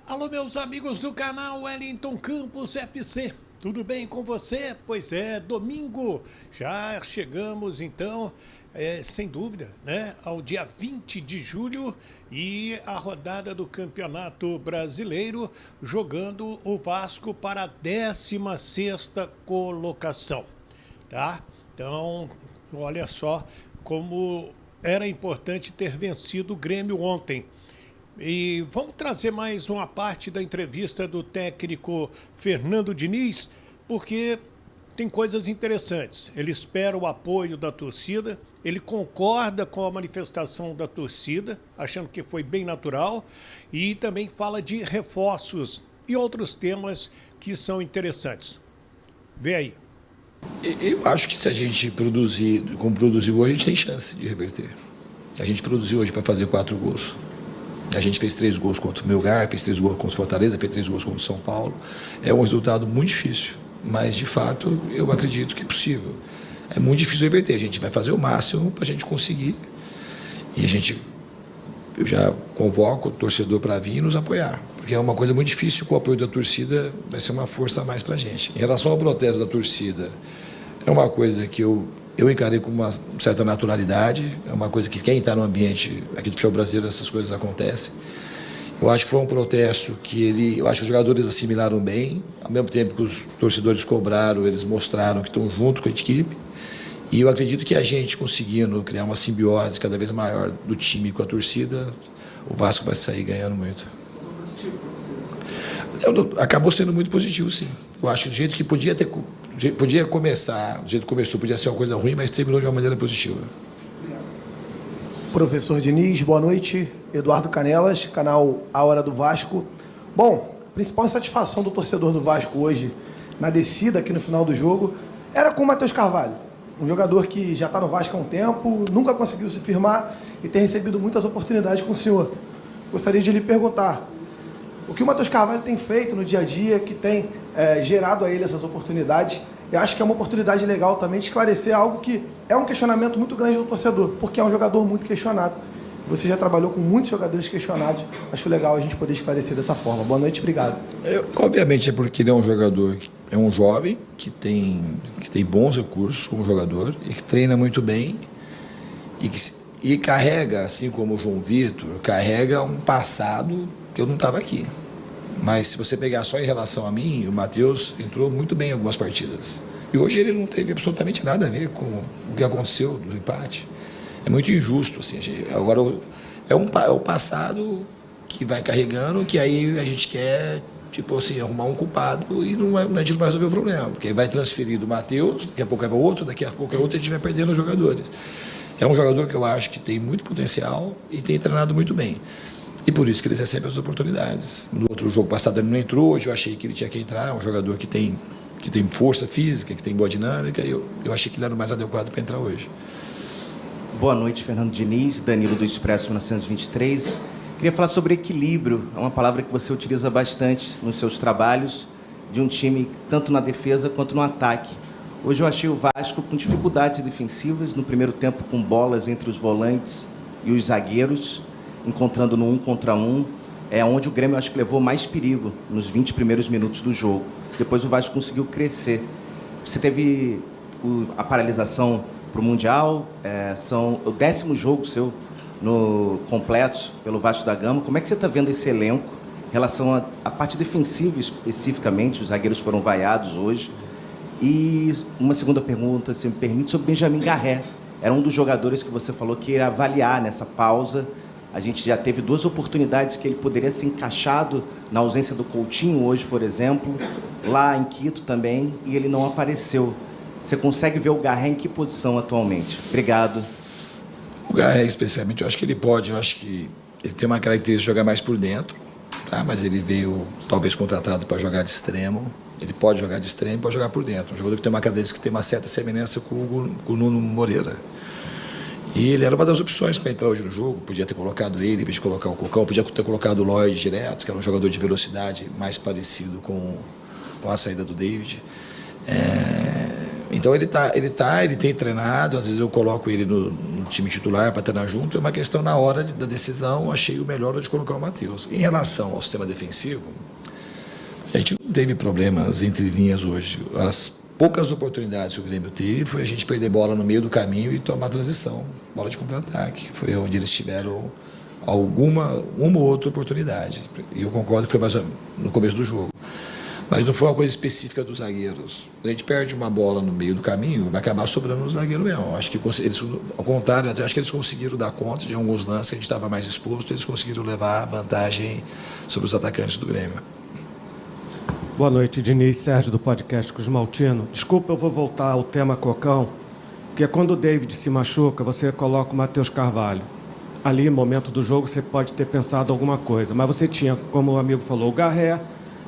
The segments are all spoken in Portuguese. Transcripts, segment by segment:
Alô, meus amigos do canal Wellington Campos FC, tudo bem com você? Pois é, domingo, já chegamos então, sem dúvida, né, ao dia 20 de julho e a rodada do Campeonato Brasileiro, jogando o Vasco para a 16ª colocação, tá? Então, olha só como era importante ter vencido o Grêmio ontem. E vamos trazer mais uma parte da entrevista do técnico Fernando Diniz, porque tem coisas interessantes. Ele espera o apoio da torcida, ele concorda com a manifestação da torcida, achando que foi bem natural, e também fala de reforços e outros temas que são interessantes. Vê aí. Eu acho que se a gente produzir como produziu hoje, a gente tem chance de reverter. A gente produziu hoje para fazer 4 gols. A gente fez 3 gols contra o Melgar, fez 3 gols contra o Fortaleza, fez 3 gols contra o São Paulo. É um resultado muito difícil, mas de fato eu acredito que é possível. É muito difícil reverter, a gente vai fazer o máximo para a gente conseguir. E eu já convoco o torcedor para vir e nos apoiar, porque é uma coisa muito difícil. Com o apoio da torcida vai ser uma força a mais para a gente. Em relação ao protesto da torcida, é uma coisa que eu encarei com uma certa naturalidade, é uma coisa que quem está no ambiente aqui do futebol brasileiro, essas coisas acontecem. Eu acho que foi um protesto que eu acho que os jogadores assimilaram bem, ao mesmo tempo que os torcedores cobraram, eles mostraram que estão junto com a equipe, e eu acredito que a gente conseguindo criar uma simbiose cada vez maior do time com a torcida, o Vasco vai sair ganhando muito. Acabou sendo muito positivo, sim. Eu acho que do jeito que podia começar, do jeito que começou, podia ser uma coisa ruim, mas terminou de uma maneira positiva. Professor Diniz, boa noite. Eduardo Canelas, canal A Hora do Vasco. Bom, a principal insatisfação do torcedor do Vasco hoje, na descida aqui no final do jogo, era com o Matheus Carvalho. Um jogador que já está no Vasco há um tempo, nunca conseguiu se firmar e tem recebido muitas oportunidades com o senhor. Gostaria de lhe perguntar, o que o Matheus Carvalho tem feito no dia a dia, que tem gerado a ele essas oportunidades? Eu acho que é uma oportunidade legal também de esclarecer algo que é um questionamento muito grande do torcedor, porque é um jogador muito questionado. Você já trabalhou com muitos jogadores questionados, acho legal a gente poder esclarecer dessa forma. Boa noite, obrigado. Obviamente é porque ele é um jogador, é um jovem que tem bons recursos como jogador e que treina muito bem e carrega, assim como o João Vitor, carrega um passado que eu não estava aqui. Mas se você pegar só em relação a mim, o Matheus entrou muito bem em algumas partidas. E hoje ele não teve absolutamente nada a ver com o que aconteceu do empate. É muito injusto, assim. Agora é o passado que vai carregando, que aí a gente quer, tipo assim, arrumar um culpado e a gente não vai resolver o problema. Porque vai transferir do Matheus, daqui a pouco é para outro, daqui a pouco é outro, e a gente vai perdendo os jogadores. É um jogador que eu acho que tem muito potencial e tem treinado muito bem. E por isso que eles recebem as oportunidades. No outro jogo passado ele não entrou, hoje eu achei que ele tinha que entrar, é um jogador que tem força física, que tem boa dinâmica, e eu achei que ele era o mais adequado para entrar hoje. Boa noite, Fernando Diniz, Danilo do Expresso 1923. Queria falar sobre equilíbrio, é uma palavra que você utiliza bastante nos seus trabalhos, de um time tanto na defesa quanto no ataque. Hoje eu achei o Vasco com dificuldades defensivas, no primeiro tempo com bolas entre os volantes e os zagueiros, encontrando no 1 contra 1, onde o Grêmio acho que levou mais perigo nos 20 primeiros minutos do jogo. Depois o Vasco conseguiu crescer. Você teve a paralisação para o Mundial, são o 10º jogo seu no completo pelo Vasco da Gama. Como é que você está vendo esse elenco em relação à parte defensiva especificamente? Os zagueiros foram vaiados hoje. E uma segunda pergunta, se me permite, sobre Benjamin Garré. Era um dos jogadores que você falou que ia avaliar nessa pausa. A gente já teve 2 oportunidades que ele poderia ser encaixado na ausência do Coutinho hoje, por exemplo, lá em Quito também, e ele não apareceu. Você consegue ver o Garré em que posição atualmente? Obrigado. O Garré, especialmente, eu acho que ele pode, eu acho que ele tem uma característica de jogar mais por dentro, tá? Mas ele veio talvez contratado para jogar de extremo. Ele pode jogar de extremo e pode jogar por dentro. Um jogador que tem uma característica que tem uma certa semelhança com o Nuno Moreira. E ele era uma das opções para entrar hoje no jogo. Podia ter colocado ele, em vez de colocar o Cocão, podia ter colocado o Lloyd direto, que era um jogador de velocidade mais parecido com a saída do David. Então ele tem treinado, às vezes eu coloco ele no time titular para treinar junto, é uma questão na hora da decisão, achei o melhor de colocar o Matheus. Em relação ao sistema defensivo, a gente não teve problemas entre linhas hoje. As poucas oportunidades que o Grêmio teve foi a gente perder bola no meio do caminho e tomar transição, bola de contra-ataque. Foi onde eles tiveram uma ou outra oportunidade. E eu concordo que foi mais no começo do jogo. Mas não foi uma coisa específica dos zagueiros. A gente perde uma bola no meio do caminho, vai acabar sobrando no zagueiro mesmo. Acho que eles, ao contrário, acho que eles conseguiram dar conta de alguns lances que a gente estava mais exposto, eles conseguiram levar vantagem sobre os atacantes do Grêmio. Boa noite, Diniz, Sérgio do podcast Cruz Maltino. Desculpa, eu vou voltar ao tema Cocão, porque quando o David se machuca, você coloca o Matheus Carvalho. Ali, no momento do jogo, você pode ter pensado alguma coisa, mas você tinha, como o amigo falou, o Garré,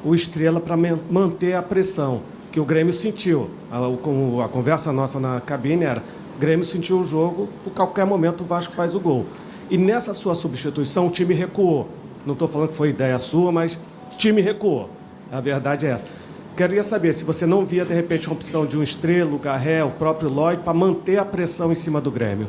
o Estrela para manter a pressão que o Grêmio sentiu. A conversa nossa na cabine era: o Grêmio sentiu o jogo, a qualquer momento o Vasco faz o gol. E nessa sua substituição, o time recuou. Não estou falando que foi ideia sua, mas o time recuou. A verdade é essa. Queria saber se você não via, de repente, a opção de um Estrela, o Garré, o próprio Lloyd, para manter a pressão em cima do Grêmio.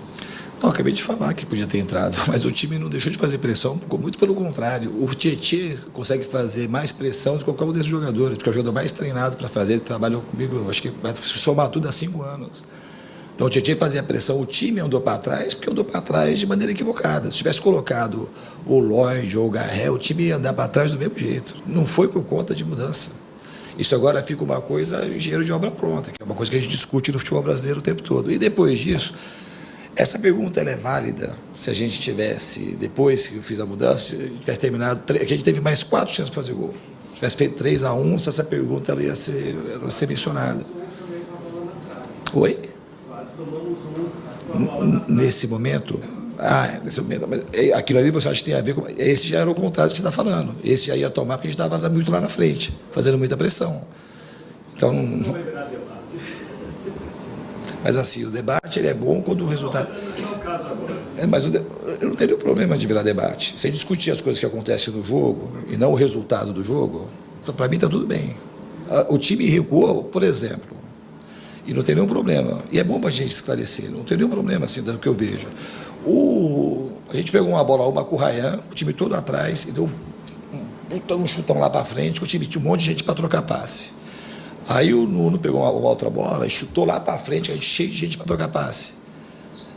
Não, acabei de falar que podia ter entrado, mas o time não deixou de fazer pressão, muito pelo contrário. O Tietê consegue fazer mais pressão do que qualquer um desses jogadores, porque é o jogador mais treinado para fazer, ele trabalhou comigo, acho que vai somar tudo há 5 anos. Então o Tietê fazia pressão, o time andou para trás, porque andou para trás de maneira equivocada. Se tivesse colocado o Lloyd ou o Garré, o time ia andar para trás do mesmo jeito. Não foi por conta de mudança. Isso agora fica uma coisa, engenheiro de obra pronta, que é uma coisa que a gente discute no futebol brasileiro o tempo todo. E depois disso, essa pergunta ela é válida se a gente tivesse, depois que eu fiz a mudança, tivesse terminado, a gente teve mais 4 chances para fazer gol. Se tivesse feito 3-1, se essa pergunta ela ia ser mencionada. Oi? Nesse momento, mas aquilo ali você acha que tem a ver com. Esse já era o contrário do que você está falando. Esse já ia tomar porque a gente estava muito lá na frente, fazendo muita pressão. Então. Mas assim, o debate ele é bom quando o resultado. Mas eu não teria o problema de virar debate. Se a gente discutir as coisas que acontecem no jogo e não o resultado do jogo, para mim está tudo bem. O time recuou, por exemplo, e não tem nenhum problema. E é bom para a gente esclarecer, não tem nenhum problema assim do que eu vejo. A gente pegou uma bola com o Ryan, o time todo atrás, e deu um chutão lá para frente, o time tinha um monte de gente para trocar passe. Aí o Nuno pegou uma outra bola e chutou lá para frente, cheio de gente para trocar passe.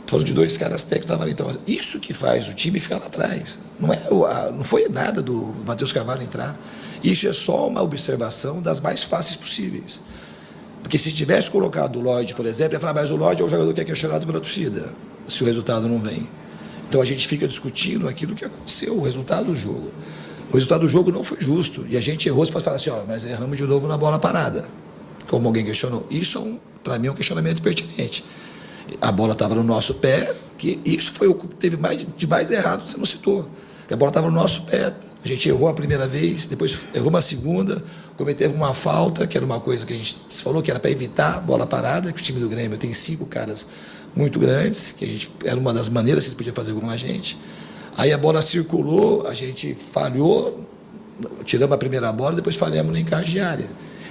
Falando de 2 caras técnicos que estavam ali. Então, isso que faz o time ficar lá atrás. Não foi nada do Matheus Carvalho entrar. Isso é só uma observação das mais fáceis possíveis. Porque se tivesse colocado o Lloyd, por exemplo, ia falar, mas o Lloyd é o jogador que é questionado pela torcida, se o resultado não vem. Então a gente fica discutindo aquilo que aconteceu, o resultado do jogo. O resultado do jogo não foi justo. E a gente errou, você pode falar assim, nós erramos de novo na bola parada, como alguém questionou. Isso, para mim, é um questionamento pertinente. A bola estava no nosso pé, que isso foi o que teve de mais errado, você não citou. Que a bola estava no nosso pé, a gente errou a primeira vez, depois errou uma segunda, cometemos uma falta, que era uma coisa que a gente falou que era para evitar bola parada, que o time do Grêmio tem 5 caras muito grandes, que era uma das maneiras que ele podia fazer gol na gente. Aí a bola circulou, a gente falhou, tiramos a primeira bola, depois falhamos no encaixe de área.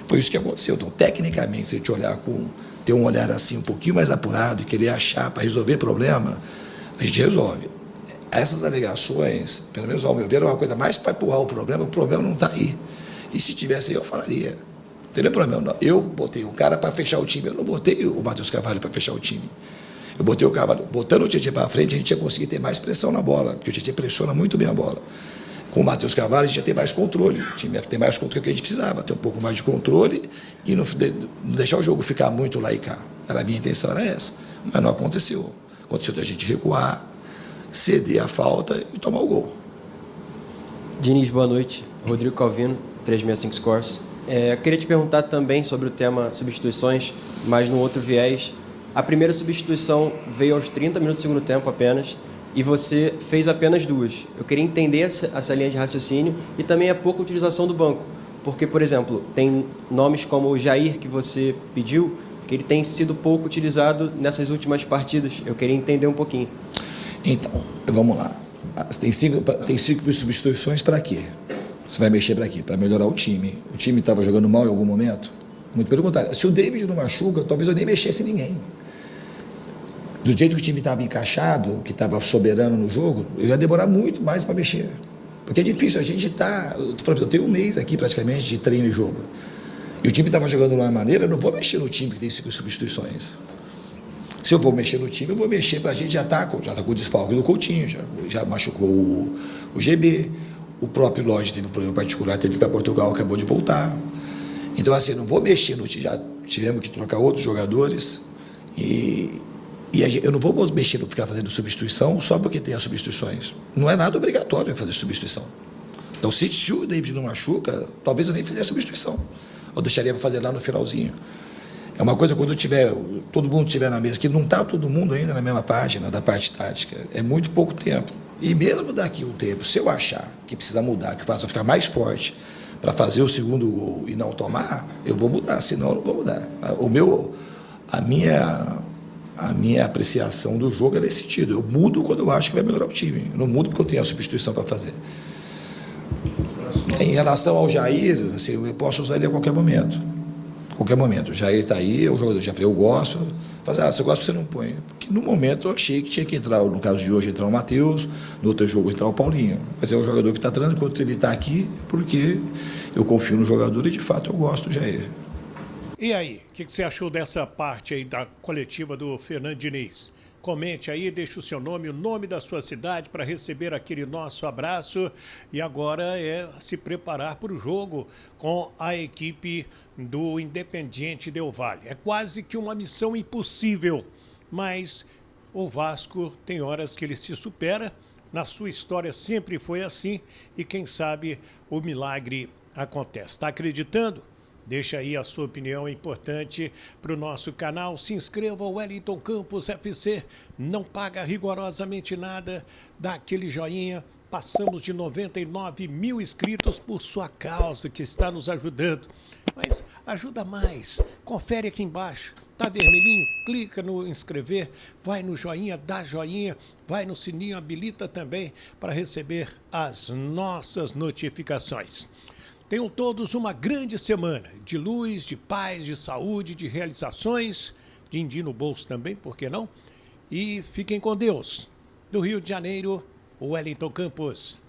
Foi isso que aconteceu. Então, tecnicamente, se a gente olhar ter um olhar assim um pouquinho mais apurado e querer achar para resolver problema, a gente resolve. Essas alegações, pelo menos ao meu ver, é uma coisa mais para empurrar o problema não está aí. E se tivesse aí, eu falaria. Não teria problema. Não. Eu botei um cara para fechar o time, eu não botei o Matheus Carvalho para fechar o time. Eu botei o Carvalho, botando o Tietê para frente, a gente ia conseguir ter mais pressão na bola, porque o Tietê pressiona muito bem a bola. Com o Matheus Carvalho, a gente ia ter mais controle, o time ia ter mais controle do que a gente precisava, ter um pouco mais de controle e não deixar o jogo ficar muito lá e cá. A minha intenção era essa, mas não aconteceu. Aconteceu da gente recuar, ceder a falta e tomar o gol. Diniz, boa noite. Rodrigo Calvino, 365 Scores. Queria te perguntar também sobre o tema substituições, mas no outro viés. A primeira substituição veio aos 30 minutos do segundo tempo apenas, e você fez apenas 2. Eu queria entender essa linha de raciocínio e também a pouca utilização do banco. Porque, por exemplo, tem nomes como o Jair, que você pediu, que ele tem sido pouco utilizado nessas últimas partidas. Eu queria entender um pouquinho. Então, vamos lá. Tem cinco substituições para quê? Você vai mexer para quê? Para melhorar o time. O time estava jogando mal em algum momento? Muito pelo contrário. Se o David não machuca, talvez eu nem mexesse em ninguém. Do jeito que o time estava encaixado, que estava soberano no jogo, eu ia demorar muito mais para mexer. Porque é difícil, a gente está... Eu tenho um mês aqui praticamente de treino e jogo. E o time estava jogando de uma maneira, eu não vou mexer no time que tem 5 substituições. Se eu vou mexer no time, eu vou mexer para a gente já tá com o desfalque do Coutinho, já machucou o GB, o próprio Lodge teve um problema particular, teve para Portugal, acabou de voltar. Então, assim, não vou mexer no time, já tivemos que trocar outros jogadores eu não vou mexer para ficar fazendo substituição só porque tem as substituições. Não é nada obrigatório fazer substituição. Então, se o David não machuca, talvez eu nem fizesse substituição. Eu deixaria para fazer lá no finalzinho. É uma coisa quando todo mundo estiver na mesa, que não está todo mundo ainda na mesma página da parte tática. É muito pouco tempo. E mesmo daqui a um tempo, se eu achar que precisa mudar, que faça ficar mais forte para fazer o segundo gol e não tomar, eu vou mudar, senão eu não vou mudar. A minha apreciação do jogo é nesse sentido. Eu mudo quando eu acho que vai melhorar o time. Eu não mudo porque eu tenho a substituição para fazer. Em relação ao Jair, assim, eu posso usar ele a qualquer momento. Qualquer momento. O Jair está aí, é um jogador de já falei, eu gosto. Se eu gosto, você não põe. Porque no momento eu achei que tinha que entrar, no caso de hoje, entrar o Matheus, no outro jogo entrar o Paulinho. Mas é um jogador que está entrando, enquanto ele está aqui, porque eu confio no jogador e de fato eu gosto do Jair. E aí, o que você achou dessa parte aí da coletiva do Fernando Diniz? Comente aí, deixe o seu nome, o nome da sua cidade para receber aquele nosso abraço. E agora é se preparar para o jogo com a equipe do Independiente Del Valle. É quase que uma missão impossível, mas o Vasco tem horas que ele se supera. Na sua história sempre foi assim e quem sabe o milagre acontece. Está acreditando? Deixa aí a sua opinião importante para o nosso canal. Se inscreva ao Wellington Campos FC. Não paga rigorosamente nada. Dá aquele joinha. Passamos de 99 mil inscritos por sua causa, que está nos ajudando. Mas ajuda mais. Confere aqui embaixo. Tá vermelhinho? Clica no inscrever. Vai no joinha, dá joinha. Vai no sininho, habilita também para receber as nossas notificações. Tenham todos uma grande semana de luz, de paz, de saúde, de realizações, din-din no bolso também, por que não? E fiquem com Deus. Do Rio de Janeiro, Wellington Campos.